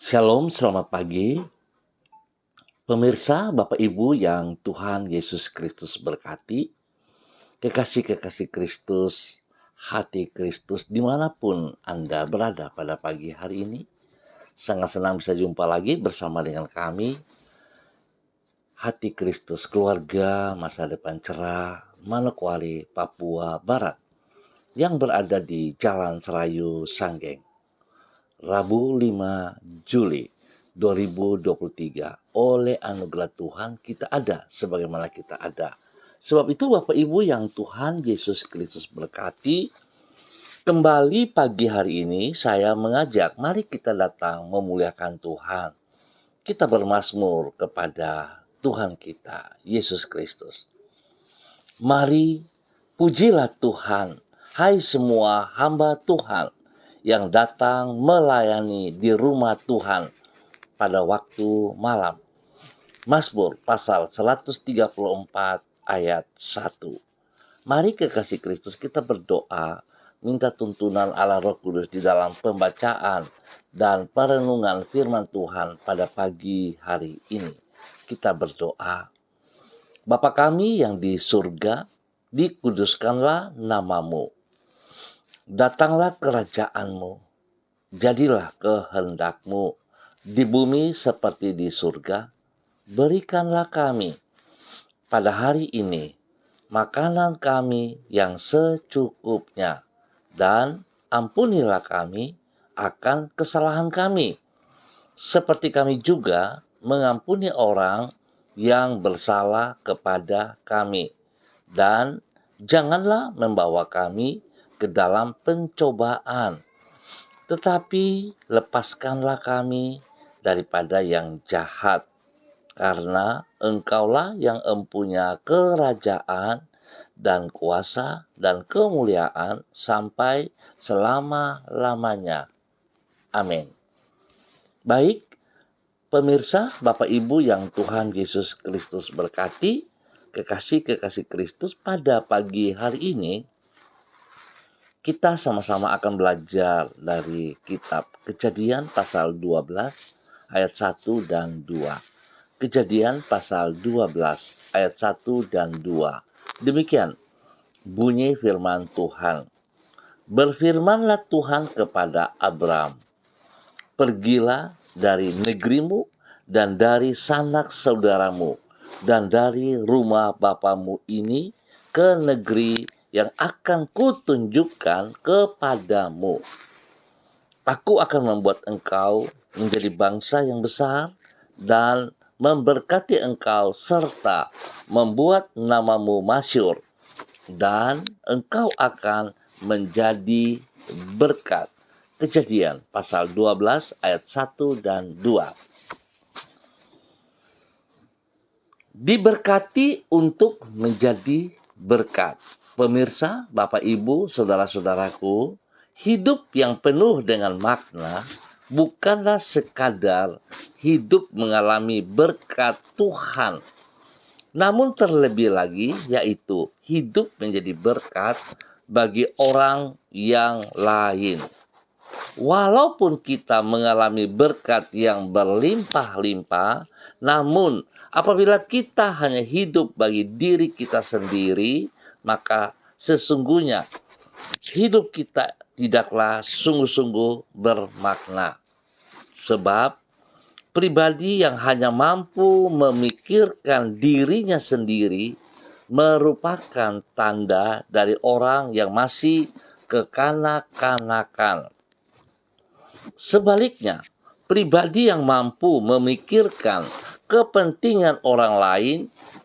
Shalom, selamat pagi. Pemirsa, Bapak Ibu yang Tuhan Yesus Kristus berkati, kekasih-kekasih Kristus, hati Kristus, dimanapun Anda berada pada pagi hari ini. Sangat senang bisa jumpa lagi bersama dengan kami, Hati Kristus Keluarga Masa Depan Cerah, Manokwari, Papua Barat, yang berada di Jalan Serayu Sanggeng. Rabu 5 Juli 2023. Oleh anugerah Tuhan kita ada sebagaimana kita ada. Sebab itu Bapak Ibu yang Tuhan Yesus Kristus berkati, kembali pagi hari ini saya mengajak mari kita datang memuliakan Tuhan. Kita bermazmur kepada Tuhan kita, Yesus Kristus. Mari pujilah Tuhan, hai semua hamba Tuhan yang datang melayani di rumah Tuhan pada waktu malam. Mazmur pasal 134 ayat 1. Mari kekasih Kristus kita berdoa, minta tuntunan Allah Roh Kudus di dalam pembacaan dan perenungan firman Tuhan pada pagi hari ini. Kita berdoa. Bapa kami yang di surga, dikuduskanlah namamu. Datanglah kerajaanmu, jadilah kehendakmu di bumi seperti di surga. Berikanlah kami pada hari ini makanan kami yang secukupnya, dan ampunilah kami akan kesalahan kami, seperti kami juga mengampuni orang yang bersalah kepada kami. Dan janganlah membawa kami ke dalam pencobaan, tetapi lepaskanlah kami daripada yang jahat. Karena Engkaulah yang empunya kerajaan dan kuasa dan kemuliaan sampai selama-lamanya. Amin. Baik, pemirsa, Bapak Ibu yang Tuhan Yesus Kristus berkati, kekasih-kekasih Kristus, pada pagi hari ini kita sama-sama akan belajar dari kitab Kejadian pasal 12 ayat 1 dan 2. Kejadian pasal 12 ayat 1 dan 2. Demikian bunyi firman Tuhan. Berfirmanlah Tuhan kepada Abram, pergilah dari negerimu dan dari sanak saudaramu dan dari rumah bapamu ini ke negeri yang akan kutunjukkan kepadamu. Aku akan membuat engkau menjadi bangsa yang besar dan memberkati engkau serta membuat namamu masyhur, dan engkau akan menjadi berkat. Kejadian pasal 12 ayat 1 dan 2. Diberkati untuk menjadi berkat. Pemirsa, Bapak Ibu, saudara-saudaraku, hidup yang penuh dengan makna bukanlah sekadar hidup mengalami berkat Tuhan, namun terlebih lagi yaitu hidup menjadi berkat bagi orang yang lain. Walaupun kita mengalami berkat yang berlimpah-limpah, namun apabila kita hanya hidup bagi diri kita sendiri, maka sesungguhnya hidup kita tidaklah sungguh-sungguh bermakna. Sebab pribadi yang hanya mampu memikirkan dirinya sendiri merupakan tanda dari orang yang masih kekanak-kanakan. Sebaliknya, pribadi yang mampu memikirkan kepentingan orang lain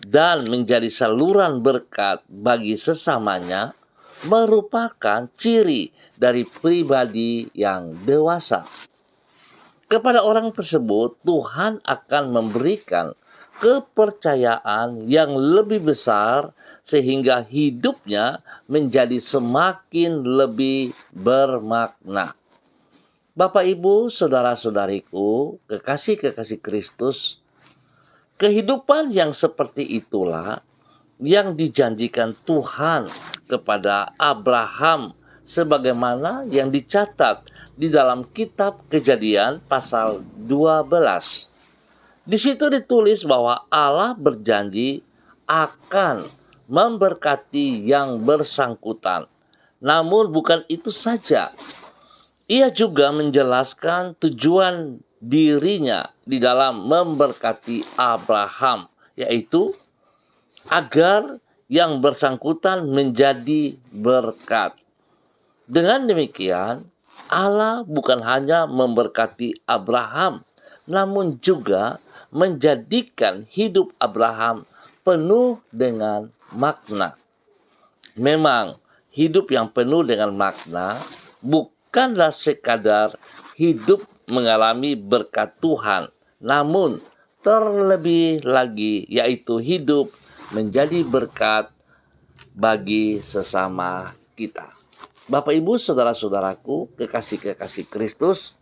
dan menjadi saluran berkat bagi sesamanya merupakan ciri dari pribadi yang dewasa. Kepada orang tersebut, Tuhan akan memberikan kepercayaan yang lebih besar sehingga hidupnya menjadi semakin lebih bermakna. Bapak, Ibu, saudara-saudariku, kekasih-kekasih Kristus, kehidupan yang seperti itulah yang dijanjikan Tuhan kepada Abraham sebagaimana yang dicatat di dalam kitab Kejadian pasal 12. Di situ ditulis bahwa Allah berjanji akan memberkati yang bersangkutan. Namun bukan itu saja. Ia juga menjelaskan tujuan dirinya di dalam memberkati Abraham, yaitu agar yang bersangkutan menjadi berkat. Dengan demikian, Allah bukan hanya memberkati Abraham, namun juga menjadikan hidup Abraham penuh dengan makna. Memang, hidup yang penuh dengan makna bukanlah sekadar hidup mengalami berkat Tuhan, namun terlebih lagi yaitu hidup menjadi berkat bagi sesama kita. Bapak, Ibu, saudara-saudaraku, kekasih-kekasih Kristus,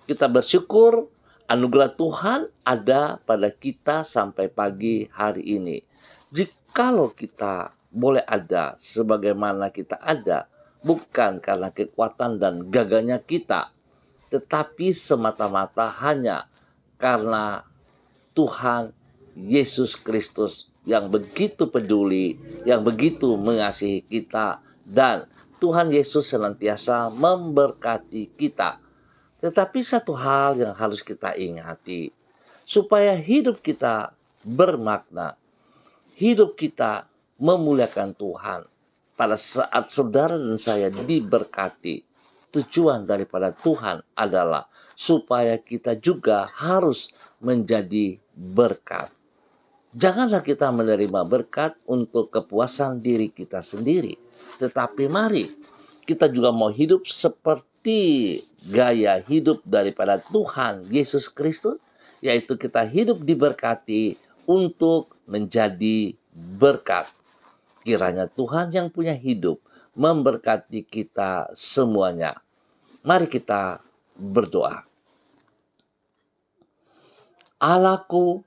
kita bersyukur anugerah Tuhan ada pada kita sampai pagi hari ini. Jikalau kita boleh ada sebagaimana kita ada, bukan karena kekuatan dan gagahnya kita, tetapi semata-mata hanya karena Tuhan Yesus Kristus yang begitu peduli, yang begitu mengasihi kita, dan Tuhan Yesus senantiasa memberkati kita. Tetapi satu hal yang harus kita ingati, supaya hidup kita bermakna, hidup kita memuliakan Tuhan. Pada saat saudara dan saya diberkati, tujuan daripada Tuhan adalah supaya kita juga harus menjadi berkat. Janganlah kita menerima berkat untuk kepuasan diri kita sendiri. Tetapi mari kita juga mau hidup seperti gaya hidup daripada Tuhan Yesus Kristus, yaitu kita hidup diberkati untuk menjadi berkat. Kiranya Tuhan yang punya hidup memberkati kita semuanya. Mari kita berdoa. Allahku,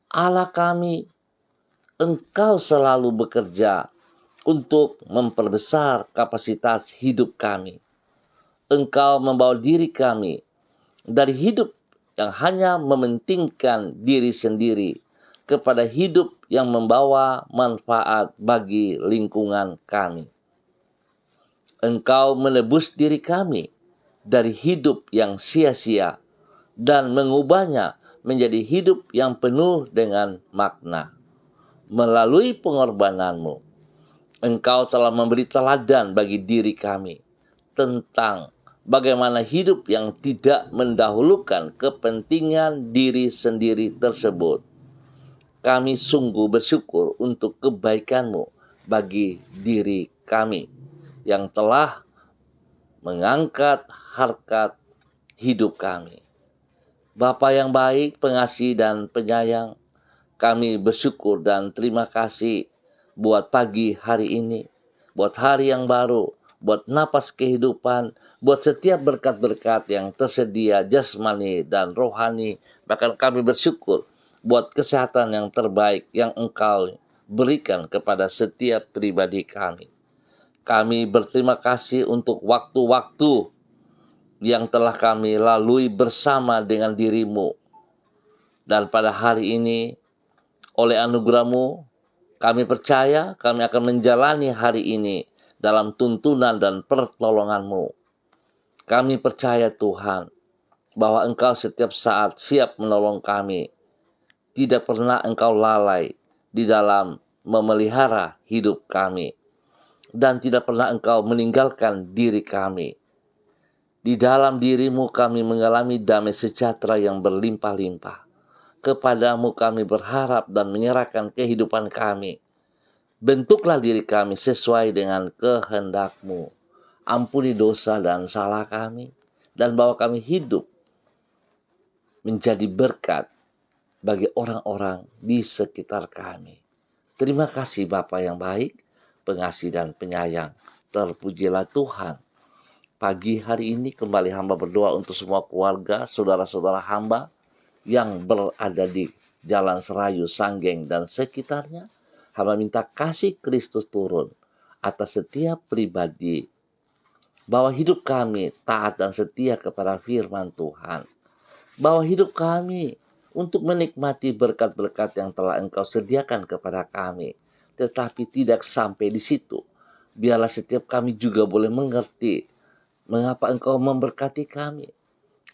Allah kami, Engkau selalu bekerja untuk memperbesar kapasitas hidup kami. Engkau membawa diri kami dari hidup yang hanya mementingkan diri sendiri kepada hidup yang membawa manfaat bagi lingkungan kami. Engkau menebus diri kami dari hidup yang sia-sia dan mengubahnya menjadi hidup yang penuh dengan makna. Melalui pengorbananmu, Engkau telah memberi teladan bagi diri kami tentang bagaimana hidup yang tidak mendahulukan kepentingan diri sendiri tersebut. Kami sungguh bersyukur untuk kebaikan-Mu bagi diri kami yang telah mengangkat harkat hidup kami. Bapa yang baik, pengasih dan penyayang, kami bersyukur dan terima kasih buat pagi hari ini, buat hari yang baru, buat napas kehidupan, buat setiap berkat-berkat yang tersedia jasmani dan rohani. Bahkan kami bersyukur buat kesehatan yang terbaik yang Engkau berikan kepada setiap pribadi kami. Kami berterima kasih untuk waktu-waktu yang telah kami lalui bersama dengan diri-Mu. Dan pada hari ini, oleh anugerah-Mu, kami percaya kami akan menjalani hari ini dalam tuntunan dan pertolongan-Mu. Kami percaya Tuhan, bahwa Engkau setiap saat siap menolong kami. Tidak pernah Engkau lalai di dalam memelihara hidup kami. Dan tidak pernah Engkau meninggalkan diri kami. Di dalam diri-Mu kami mengalami damai sejahtera yang berlimpah-limpah. Kepadamu kami berharap dan menyerahkan kehidupan kami. Bentuklah diri kami sesuai dengan kehendak-Mu. Ampuni dosa dan salah kami. Dan bawa kami hidup menjadi berkat bagi orang-orang di sekitar kami. Terima kasih Bapa yang baik, pengasih dan penyayang. Terpujilah Tuhan. Pagi hari ini kembali hamba berdoa untuk semua keluarga, saudara-saudara hamba yang berada di Jalan Serayu, Sanggeng, dan sekitarnya. Hamba minta kasih Kristus turun atas setiap pribadi bahwa hidup kami taat dan setia kepada firman Tuhan, bahwa hidup kami untuk menikmati berkat-berkat yang telah Engkau sediakan kepada kami. Tetapi tidak sampai di situ. Biarlah setiap kami juga boleh mengerti mengapa Engkau memberkati kami,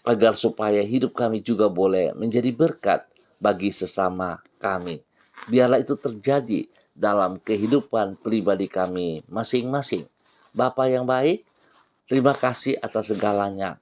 agar supaya hidup kami juga boleh menjadi berkat bagi sesama kami. Biarlah itu terjadi dalam kehidupan pribadi kami masing-masing. Bapa yang baik, terima kasih atas segalanya.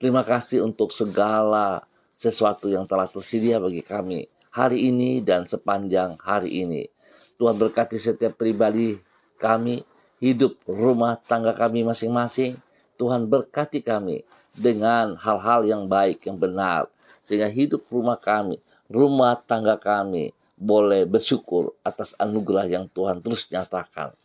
Terima kasih untuk segala sesuatu yang telah tersedia bagi kami hari ini dan sepanjang hari ini. Tuhan berkati setiap pribadi kami, hidup rumah tangga kami masing-masing. Tuhan berkati kami dengan hal-hal yang baik, yang benar. Sehingga hidup rumah kami, rumah tangga kami boleh bersyukur atas anugerah yang Tuhan terus nyatakan.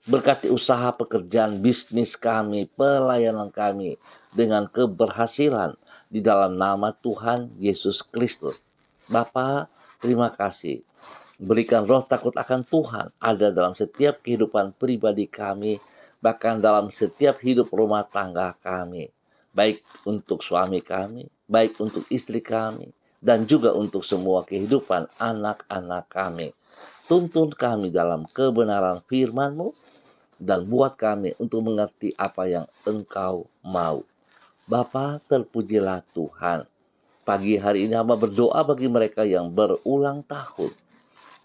Berkati usaha pekerjaan bisnis kami, pelayanan kami dengan keberhasilan di dalam nama Tuhan Yesus Kristus. Bapa, terima kasih. Berikan roh takut akan Tuhan ada dalam setiap kehidupan pribadi kami, bahkan dalam setiap hidup rumah tangga kami. Baik untuk suami kami, baik untuk istri kami, dan juga untuk semua kehidupan anak-anak kami. Tuntun kami dalam kebenaran firman-Mu, dan buat kami untuk mengerti apa yang Engkau mau. Bapa, terpujilah Tuhan. Pagi hari ini hamba berdoa bagi mereka yang berulang tahun.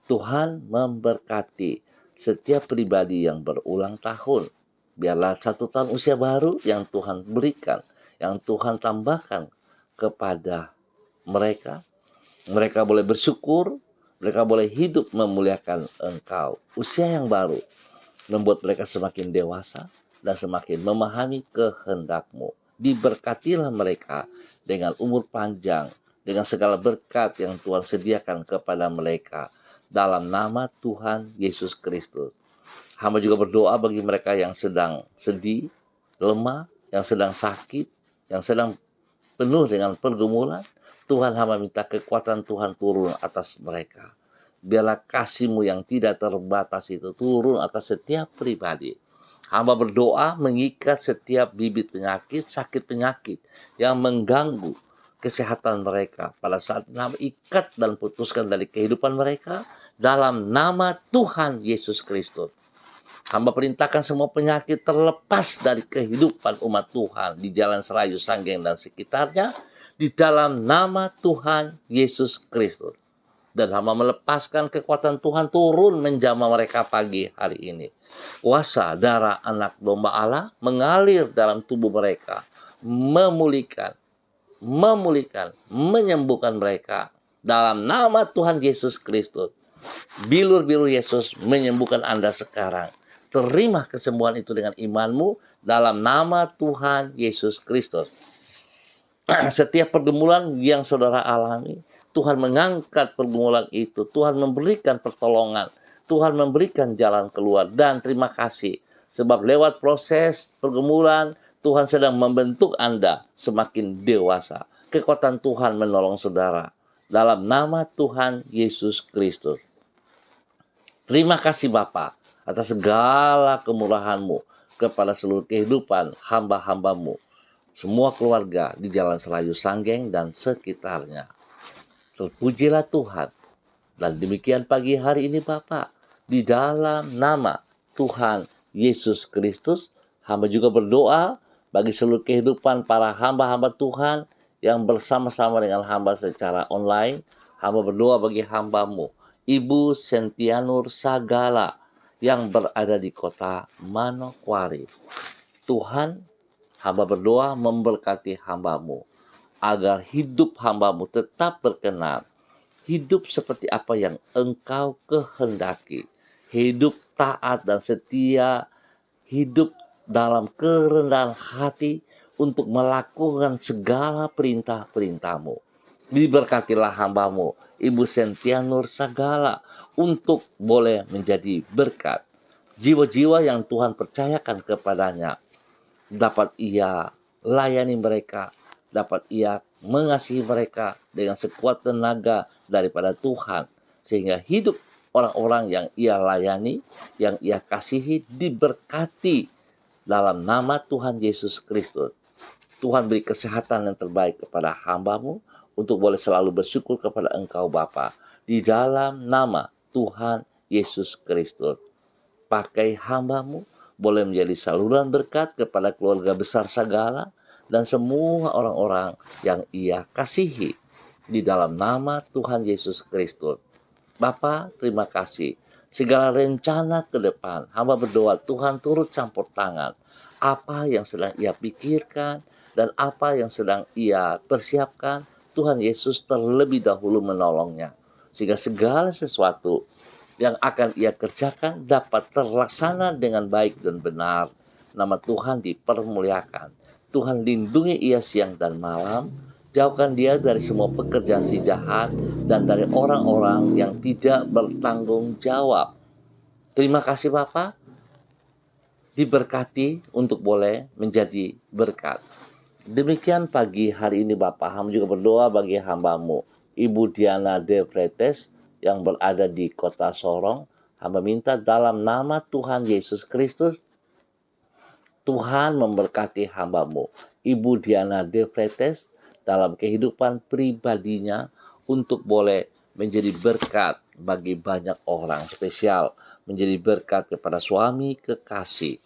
Tuhan memberkati setiap pribadi yang berulang tahun. Biarlah 1 tahun usia baru yang Tuhan berikan, yang Tuhan tambahkan kepada mereka. Mereka boleh bersyukur, mereka boleh hidup memuliakan Engkau. Usia yang baru membuat mereka semakin dewasa dan semakin memahami kehendak-Mu. Diberkatilah mereka dengan umur panjang, dengan segala berkat yang Tuhan sediakan kepada mereka. Dalam nama Tuhan Yesus Kristus. Hamba juga berdoa bagi mereka yang sedang sedih, lemah, yang sedang sakit, yang sedang penuh dengan pergumulan. Tuhan, hamba minta kekuatan Tuhan turun atas mereka. Biarlah kasih-Mu yang tidak terbatas itu turun atas setiap pribadi. Hamba berdoa mengikat setiap bibit penyakit, sakit penyakit yang mengganggu kesehatan mereka. Pada saat hamba ikat dan putuskan dari kehidupan mereka dalam nama Tuhan Yesus Kristus. Hamba perintahkan semua penyakit terlepas dari kehidupan umat Tuhan di Jalan Serayu, Sanggeng, dan sekitarnya di dalam nama Tuhan Yesus Kristus. Dan hamba melepaskan kekuatan Tuhan turun menjamah mereka pagi hari ini. Kuasa darah anak domba Allah mengalir dalam tubuh mereka. Memulihkan, menyembuhkan mereka. Dalam nama Tuhan Yesus Kristus. Bilur-bilur Yesus menyembuhkan Anda sekarang. Terima kesembuhan itu dengan iman-Mu dalam nama Tuhan Yesus Kristus. Setiap pergumulan yang saudara alami, Tuhan mengangkat pergumulan itu. Tuhan memberikan pertolongan. Tuhan memberikan jalan keluar. Dan terima kasih. Sebab lewat proses pergumulan, Tuhan sedang membentuk Anda semakin dewasa. Kekuatan Tuhan menolong saudara. Dalam nama Tuhan Yesus Kristus. Terima kasih Bapa atas segala kemurahan-Mu kepada seluruh kehidupan hamba-hamba-Mu. Semua keluarga di Jalan Serayu, Sanggeng, dan sekitarnya. Terpujilah Tuhan. Dan demikian pagi hari ini Bapak, di dalam nama Tuhan Yesus Kristus, hamba juga berdoa bagi seluruh kehidupan para hamba-hamba Tuhan yang bersama-sama dengan hamba secara online. Hamba berdoa bagi hamba-Mu, Ibu Sentianur Sagala, yang berada di kota Manokwari. Tuhan, hamba berdoa memberkati hamba-Mu, agar hidup hamba-Mu tetap berkenan. Hidup seperti apa yang Engkau kehendaki. Hidup taat dan setia. Hidup dalam kerendahan hati untuk melakukan segala perintah-perintah-Mu. Diberkatilah hamba-Mu, Ibu Sentianur Sagala, untuk boleh menjadi berkat. Jiwa-jiwa yang Tuhan percayakan kepadanya, dapat ia layani mereka, dapat ia mengasihi mereka dengan sekuat tenaga daripada Tuhan. Sehingga hidup orang-orang yang ia layani, yang ia kasihi, diberkati dalam nama Tuhan Yesus Kristus. Tuhan beri kesehatan yang terbaik kepada hamba-Mu untuk boleh selalu bersyukur kepada Engkau Bapa. Di dalam nama Tuhan Yesus Kristus. Pakai hamba-Mu boleh menjadi saluran berkat kepada keluarga besar segala dan semua orang-orang yang Ia kasihi. Di dalam nama Tuhan Yesus Kristus. Bapa, terima kasih. Segala rencana ke depan, hamba berdoa Tuhan turut campur tangan. Apa yang sedang Ia pikirkan dan apa yang sedang Ia persiapkan, Tuhan Yesus terlebih dahulu menolongnya. Sehingga segala sesuatu yang akan Ia kerjakan dapat terlaksana dengan baik dan benar. Nama Tuhan dipermuliakan. Tuhan lindungi Ia siang dan malam. Jauhkan Dia dari semua pekerjaan si jahat dan dari orang-orang yang tidak bertanggung jawab. Terima kasih Bapak. Diberkati untuk boleh menjadi berkat. Demikian pagi hari ini Bapak, hamba juga berdoa bagi hamba-Mu, Ibu Diana De Fretes yang berada di kota Sorong. Hamba minta dalam nama Tuhan Yesus Kristus, Tuhan memberkati hamba-Mu, Ibu Diana De Fretes, dalam kehidupan pribadinya untuk boleh menjadi berkat bagi banyak orang spesial, menjadi berkat kepada suami kekasih,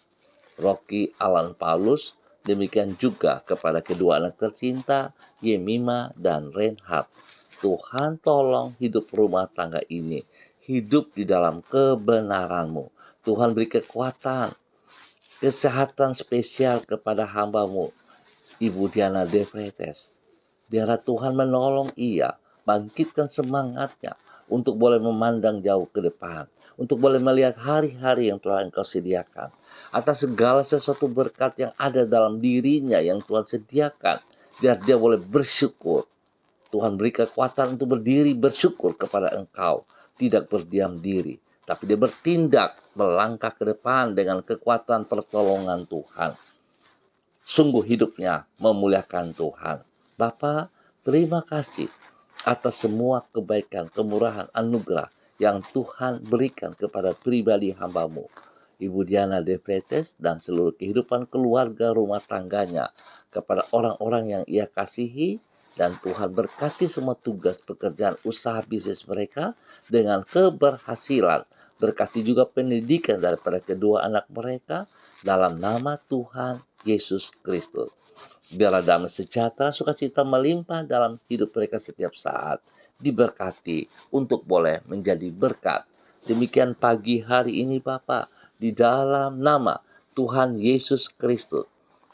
Rocky Alan Paulus, demikian juga kepada kedua anak tercinta, Yemima dan Reinhard. Tuhan tolong hidup rumah tangga ini, hidup di dalam kebenaran-Mu. Tuhan beri kekuatan, kesehatan spesial kepada hamba-Mu, Ibu Diana De Fretes. Biarlah Tuhan menolong ia, bangkitkan semangatnya untuk boleh memandang jauh ke depan, untuk boleh melihat hari-hari yang telah Engkau sediakan. Atas segala sesuatu berkat yang ada dalam dirinya yang Tuhan sediakan, biar dia boleh bersyukur. Tuhan beri kekuatan untuk berdiri bersyukur kepada Engkau, tidak berdiam diri, tapi dia bertindak, melangkah ke depan dengan kekuatan pertolongan Tuhan. Sungguh hidupnya memuliakan Tuhan. Bapa, terima kasih atas semua kebaikan, kemurahan, anugerah yang Tuhan berikan kepada pribadi hamba-Mu, Ibu Diana De Fretes, dan seluruh kehidupan keluarga rumah tangganya, kepada orang-orang yang Ia kasihi, dan Tuhan berkati semua tugas pekerjaan usaha bisnis mereka dengan keberhasilan. Berkati juga pendidikan daripada kedua anak mereka dalam nama Tuhan Yesus Kristus. Biarlah damai sejahtera, sukacita melimpah dalam hidup mereka setiap saat. Diberkati untuk boleh menjadi berkat. Demikian pagi hari ini Bapak, di dalam nama Tuhan Yesus Kristus.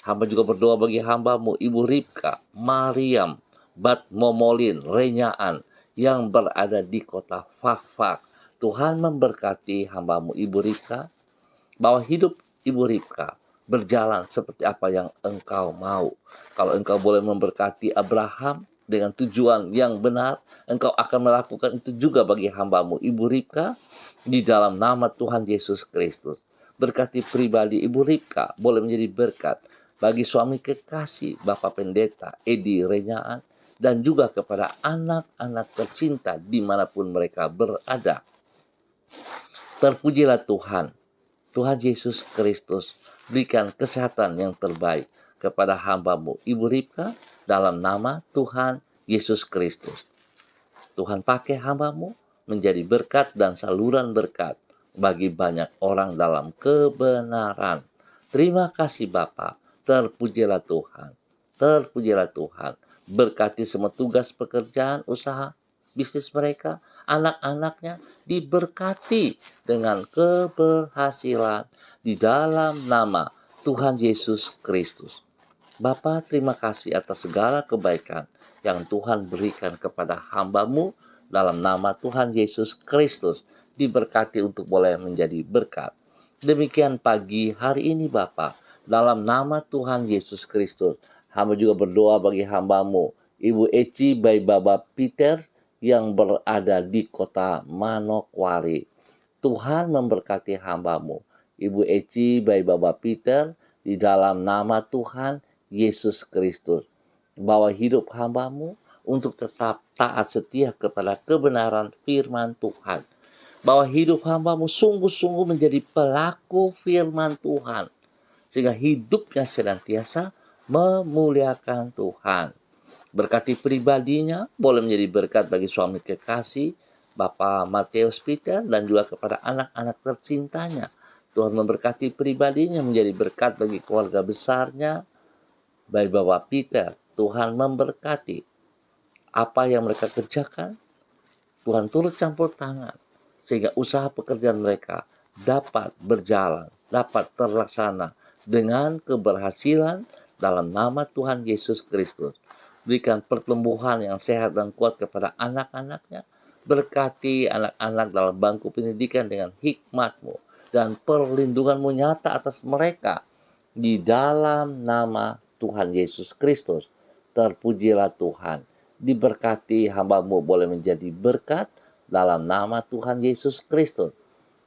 Hamba juga berdoa bagi hamba-Mu, Ibu Ripka, Mariam, Bat Momolin, Renyaan, yang berada di kota Fakfak. Tuhan memberkati hamba-Mu, Ibu Ripka, bahwa hidup Ibu Ripka berjalan seperti apa yang Engkau mau. Kalau Engkau boleh memberkati Abraham dengan tujuan yang benar, Engkau akan melakukan itu juga bagi hamba-Mu, Ibu Ripka, di dalam nama Tuhan Yesus Kristus. Berkati pribadi Ibu Ripka boleh menjadi berkat bagi suami kekasih Bapak Pendeta Edi Renyaan, dan juga kepada anak-anak tercinta dimanapun mereka berada. Terpujilah Tuhan. Tuhan Yesus Kristus berikan kesehatan yang terbaik kepada hamba-Mu, Ibu Ripka, dalam nama Tuhan Yesus Kristus. Tuhan pakai hamba-Mu menjadi berkat dan saluran berkat bagi banyak orang dalam kebenaran. Terima kasih Bapa. Terpujilah Tuhan. Terpujilah Tuhan. Berkati semua tugas pekerjaan, usaha, bisnis mereka, anak-anaknya diberkati dengan keberhasilan di dalam nama Tuhan Yesus Kristus. Bapa, terima kasih atas segala kebaikan yang Tuhan berikan kepada hamba-Mu dalam nama Tuhan Yesus Kristus. Diberkati untuk boleh menjadi berkat. Demikian pagi hari ini Bapa, dalam nama Tuhan Yesus Kristus. Hamba juga berdoa bagi hamba-Mu, Ibu Eci Bayi Baba Peter, yang berada di kota Manokwari. Tuhan memberkati hamba-Mu, Ibu Eci Bayi Baba Peter, di dalam nama Tuhan Yesus Kristus. Bawa hidup hamba-Mu untuk tetap taat setia kepada kebenaran firman Tuhan. Bawa hidup hamba-Mu sungguh-sungguh menjadi pelaku firman Tuhan. sehingga hidupnya senantiasa memuliakan Tuhan. Berkati pribadinya, boleh menjadi berkat bagi suami kekasih, Bapak Matius Peter, dan juga kepada anak-anak tercintanya. Tuhan memberkati pribadinya menjadi berkat bagi keluarga besarnya, baik Bapak Peter. Tuhan memberkati apa yang mereka kerjakan, Tuhan turut campur tangan, sehingga usaha pekerjaan mereka dapat berjalan, dapat terlaksana dengan keberhasilan dalam nama Tuhan Yesus Kristus. Berikan pertumbuhan yang sehat dan kuat kepada anak-anaknya. Berkati anak-anak dalam bangku pendidikan dengan hikmat-Mu dan perlindungan-Mu nyata atas mereka. Di dalam nama Tuhan Yesus Kristus, terpujilah Tuhan. Diberkati hamba-Mu boleh menjadi berkat dalam nama Tuhan Yesus Kristus.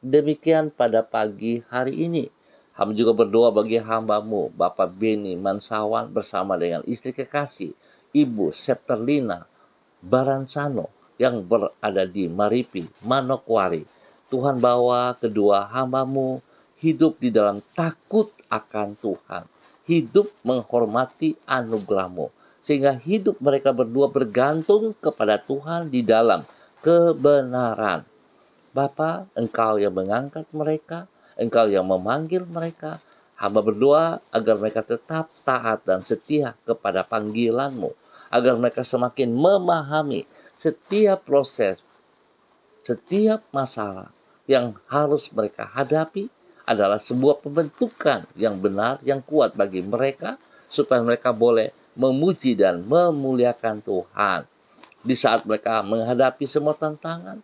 Demikian pada pagi hari ini. Hamba juga berdoa bagi hamba-Mu, Bapak Beni Mansawan bersama dengan istri kekasih, Ibu Septerlina Baransano yang berada di Maripi, Manokwari. Tuhan bawa kedua hamba-Mu hidup di dalam takut akan Tuhan. Hidup menghormati anugerah-Mu. Sehingga hidup mereka berdua bergantung kepada Tuhan di dalam kebenaran. Bapa, Engkau yang mengangkat mereka, Engkau yang memanggil mereka. Hamba berdoa agar mereka tetap taat dan setia kepada panggilan-Mu, agar mereka semakin memahami setiap proses, setiap masalah yang harus mereka hadapi adalah sebuah pembentukan yang benar, yang kuat bagi mereka, supaya mereka boleh memuji dan memuliakan Tuhan. Di saat mereka menghadapi semua tantangan,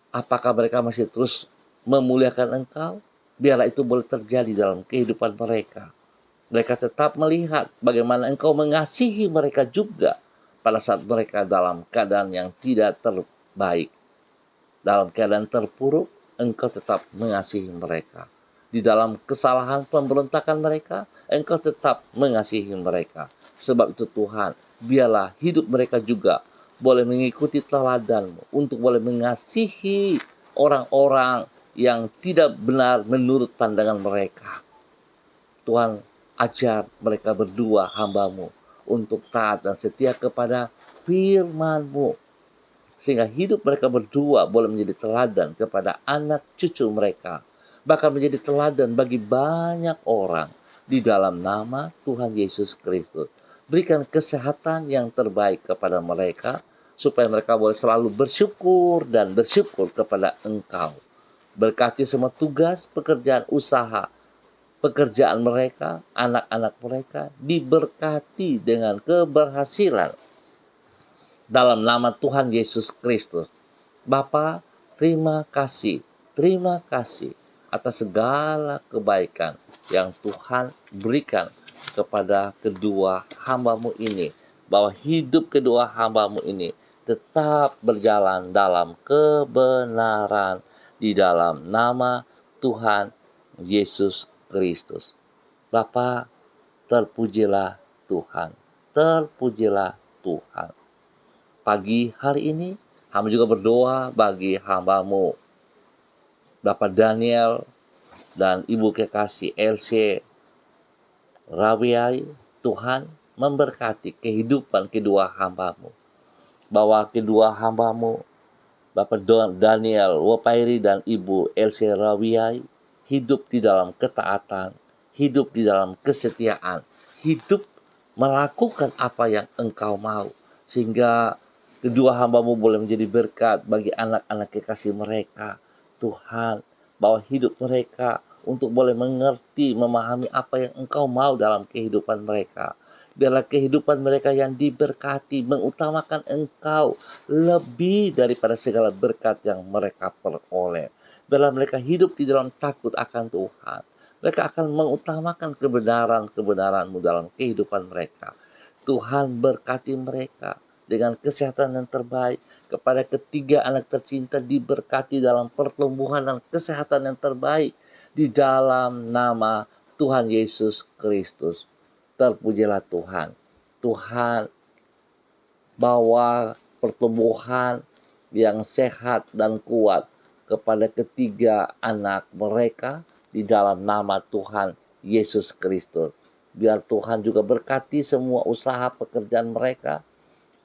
apakah mereka masih terus memuliakan Engkau? Biarlah itu boleh terjadi dalam kehidupan mereka. Mereka tetap melihat bagaimana Engkau mengasihi mereka juga pada saat mereka dalam keadaan yang tidak terbaik. Dalam keadaan terpuruk, Engkau tetap mengasihi mereka. Di dalam kesalahan pemberontakan mereka, Engkau tetap mengasihi mereka. Sebab itu Tuhan, biarlah hidup mereka juga boleh mengikuti teladan-Mu untuk boleh mengasihi orang-orang yang tidak benar menurut pandangan mereka. Tuhan, ajar mereka berdua hamba-Mu untuk taat dan setia kepada firman-Mu, sehingga hidup mereka berdua boleh menjadi teladan kepada anak cucu mereka, bahkan menjadi teladan bagi banyak orang di dalam nama Tuhan Yesus Kristus. Berikan kesehatan yang terbaik kepada mereka, supaya mereka boleh selalu bersyukur dan bersyukur kepada Engkau. Berkati semua tugas, pekerjaan, usaha, pekerjaan mereka, anak-anak mereka diberkati dengan keberhasilan dalam nama Tuhan Yesus Kristus. Bapa, terima kasih atas segala kebaikan yang Tuhan berikan kepada kedua hamba-Mu ini, bahwa hidup kedua hamba-Mu ini tetap berjalan dalam kebenaran di dalam nama Tuhan Yesus Kristus. Bapa, terpujilah Tuhan. Terpujilah Tuhan. Pagi hari ini, hamba juga berdoa bagi hamba-Mu, Bapak Daniel dan Ibu kekasih LC Rawiai. Tuhan memberkati kehidupan kedua hamba-Mu, bahwa kedua hamba-Mu, Bapak Daniel Wopairi dan Ibu LC Rawiai, hidup di dalam ketaatan, hidup di dalam kesetiaan, hidup melakukan apa yang Engkau mau, sehingga kedua hamba-Mu boleh menjadi berkat bagi anak-anak kekasih mereka. Tuhan, bahwa hidup mereka untuk boleh mengerti, memahami apa yang Engkau mau dalam kehidupan mereka. Biarlah kehidupan mereka yang diberkati, mengutamakan Engkau lebih daripada segala berkat yang mereka peroleh. Biarlah mereka hidup di dalam takut akan Tuhan. Mereka akan mengutamakan kebenaran-kebenaran-Mu dalam kehidupan mereka. Tuhan berkati mereka dengan kesehatan yang terbaik. Kepada ketiga anak tercinta diberkati dalam pertumbuhan dan kesehatan yang terbaik di dalam nama Tuhan Yesus Kristus. Terpujilah Tuhan. Tuhan bawa pertumbuhan yang sehat dan kuat kepada ketiga anak mereka di dalam nama Tuhan Yesus Kristus. Biar Tuhan juga berkati semua usaha pekerjaan mereka,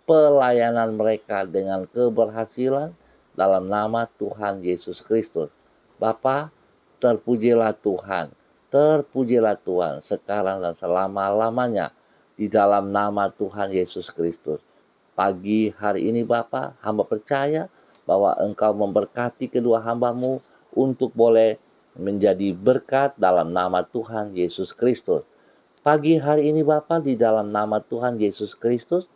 pelayanan mereka dengan keberhasilan dalam nama Tuhan Yesus Kristus. Bapa, terpujilah Tuhan. Terpujilah Tuhan sekarang dan selama-lamanya di dalam nama Tuhan Yesus Kristus. Pagi hari ini Bapa, hamba percaya bahwa Engkau memberkati kedua hamba-Mu untuk boleh menjadi berkat dalam nama Tuhan Yesus Kristus. Pagi hari ini Bapa, di dalam nama Tuhan Yesus Kristus,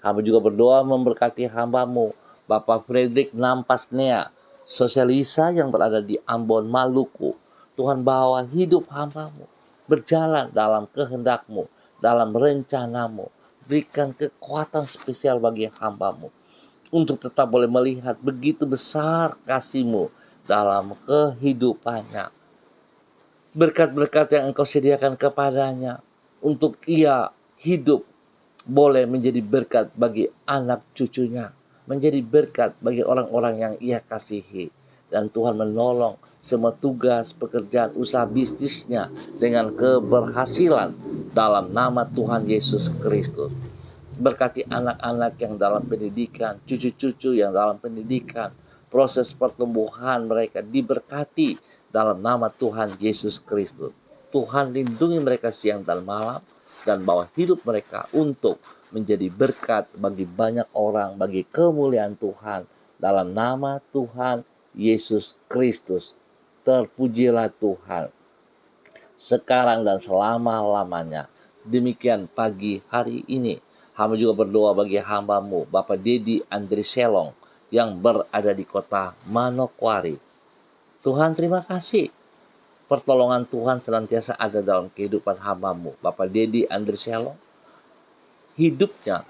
hamba juga berdoa memberkati hamba-Mu, Bapak Frederick Nampasnea, sosialisa yang berada di Ambon, Maluku. Tuhan bawa hidup hamba-Mu berjalan dalam kehendak-Mu, dalam rencana-Mu. Berikan kekuatan spesial bagi hamba-Mu untuk tetap boleh melihat begitu besar kasih-Mu dalam kehidupannya. Berkat-berkat yang Engkau sediakan kepadanya untuk ia hidup boleh menjadi berkat bagi anak cucunya, menjadi berkat bagi orang-orang yang ia kasihi. Dan Tuhan menolong semua tugas, pekerjaan, usaha bisnisnya dengan keberhasilan dalam nama Tuhan Yesus Kristus. Berkati anak-anak yang dalam pendidikan, cucu-cucu yang dalam pendidikan, proses pertumbuhan mereka diberkati dalam nama Tuhan Yesus Kristus. Tuhan lindungi mereka siang dan malam, dan bawa hidup mereka untuk menjadi berkat bagi banyak orang, bagi kemuliaan Tuhan dalam nama Tuhan Yesus Kristus. Terpujilah Tuhan sekarang dan selama-lamanya. Demikian pagi hari ini hamba juga berdoa bagi hamba-Mu Bapak Dedi Andri Selong yang berada di kota Manokwari. Tuhan, terima kasih. Pertolongan Tuhan senantiasa ada dalam kehidupan hamba-Mu Bapak Dedi Andri Selong. Hidupnya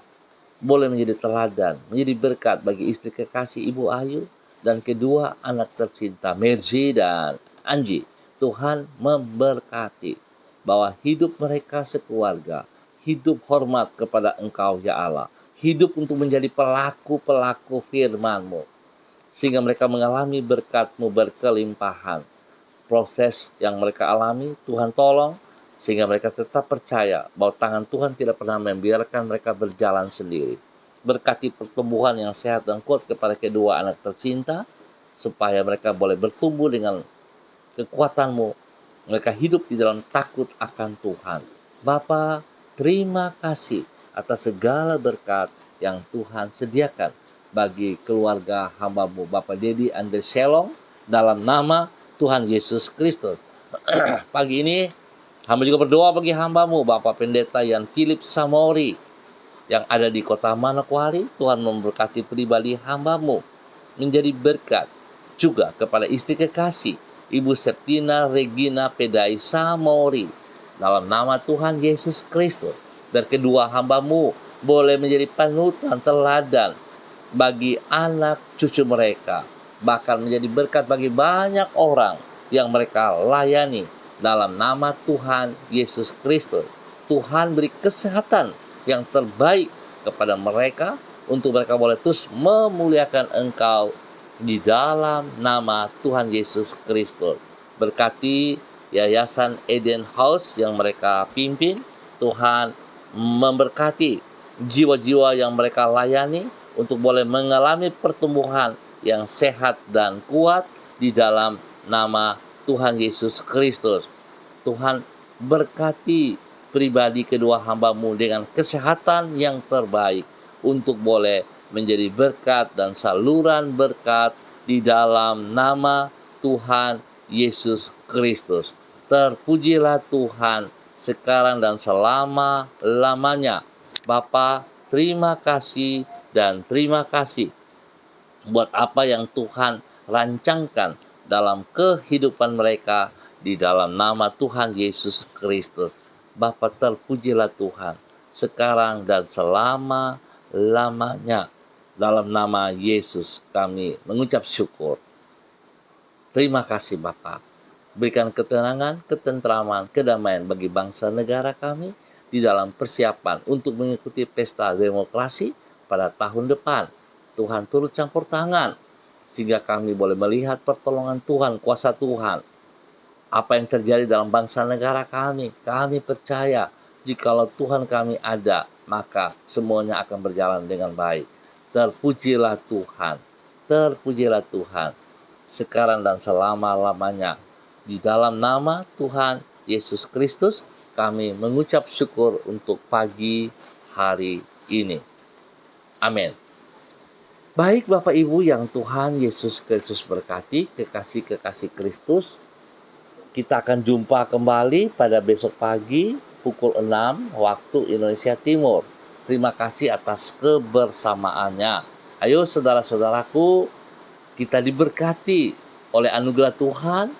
boleh menjadi teladan, menjadi berkat bagi istri kekasih Ibu Ayu dan kedua anak tercinta Mercy dan Anji. Tuhan memberkati bahwa hidup mereka sekeluarga, hidup hormat kepada Engkau ya Allah, hidup untuk menjadi pelaku-pelaku firman-Mu, sehingga mereka mengalami berkat-Mu berkelimpahan. Proses yang mereka alami, Tuhan tolong, sehingga mereka tetap percaya bahwa tangan Tuhan tidak pernah membiarkan mereka berjalan sendiri. Berkati pertumbuhan yang sehat dan kuat kepada kedua anak tercinta, supaya mereka boleh bertumbuh dengan kekuatan-Mu. Mereka hidup di dalam takut akan Tuhan. Bapa, terima kasih atas segala berkat yang Tuhan sediakan bagi keluarga hamba-Mu Bapak Dedi Andri Selong dalam nama Tuhan Yesus Kristus. Pagi ini hamba juga berdoa bagi hamba-Mu Bapak Pendeta Yan Philip Samori yang ada di kota Manokwari. Tuhan memberkati pribadi hamba-Mu menjadi berkat juga kepada istri kekasih Ibu Septina Regina Pedai Samori dalam nama Tuhan Yesus Kristus. Dan kedua hamba-Mu boleh menjadi panutan teladan bagi anak cucu mereka, bahkan menjadi berkat bagi banyak orang yang mereka layani dalam nama Tuhan Yesus Kristus. Tuhan beri kesehatan yang terbaik kepada mereka untuk mereka boleh terus memuliakan Engkau di dalam nama Tuhan Yesus Kristus. Berkati Yayasan Eden House yang mereka pimpin. Tuhan memberkati jiwa-jiwa yang mereka layani untuk boleh mengalami pertumbuhan yang sehat dan kuat di dalam nama Tuhan Yesus Kristus. Tuhan berkati pribadi kedua hamba-Mu dengan kesehatan yang terbaik untuk boleh menjadi berkat dan saluran berkat di dalam nama Tuhan Yesus Kristus. Terpujilah Tuhan sekarang dan selama-lamanya. Bapa, terima kasih dan terima kasih buat apa yang Tuhan rancangkan dalam kehidupan mereka di dalam nama Tuhan Yesus Kristus. Bapa, terpujilah Tuhan sekarang dan selama-lamanya. Dalam nama Yesus kami mengucap syukur. Terima kasih Bapa. Berikan ketenangan, ketentraman, kedamaian bagi bangsa negara kami di dalam persiapan untuk mengikuti pesta demokrasi pada tahun depan. Tuhan turut campur tangan sehingga kami boleh melihat pertolongan Tuhan, kuasa Tuhan apa yang terjadi dalam bangsa negara kami. Kami percaya jikalau Tuhan kami ada, maka semuanya akan berjalan dengan baik. Terpujilah Tuhan. Terpujilah Tuhan. Sekarang dan selama-lamanya. Di dalam nama Tuhan Yesus Kristus, kami mengucap syukur untuk pagi hari ini. Amin. Baik Bapak Ibu yang Tuhan Yesus Kristus berkati, kekasih-kekasih Kristus, kita akan jumpa kembali pada besok pagi pukul 6 waktu Indonesia Timur. Terima kasih atas kebersamaannya. Ayo saudara-saudaraku, kita diberkati oleh anugerah Tuhan,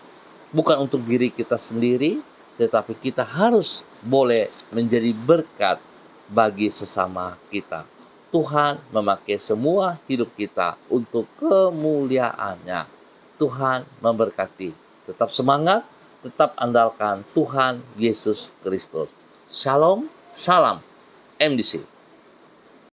bukan untuk diri kita sendiri, tetapi kita harus boleh menjadi berkat bagi sesama kita. Tuhan memakai semua hidup kita untuk kemuliaan-Nya. Tuhan memberkati. Tetap semangat, tetap andalkan Tuhan Yesus Kristus. Shalom, salam MDC.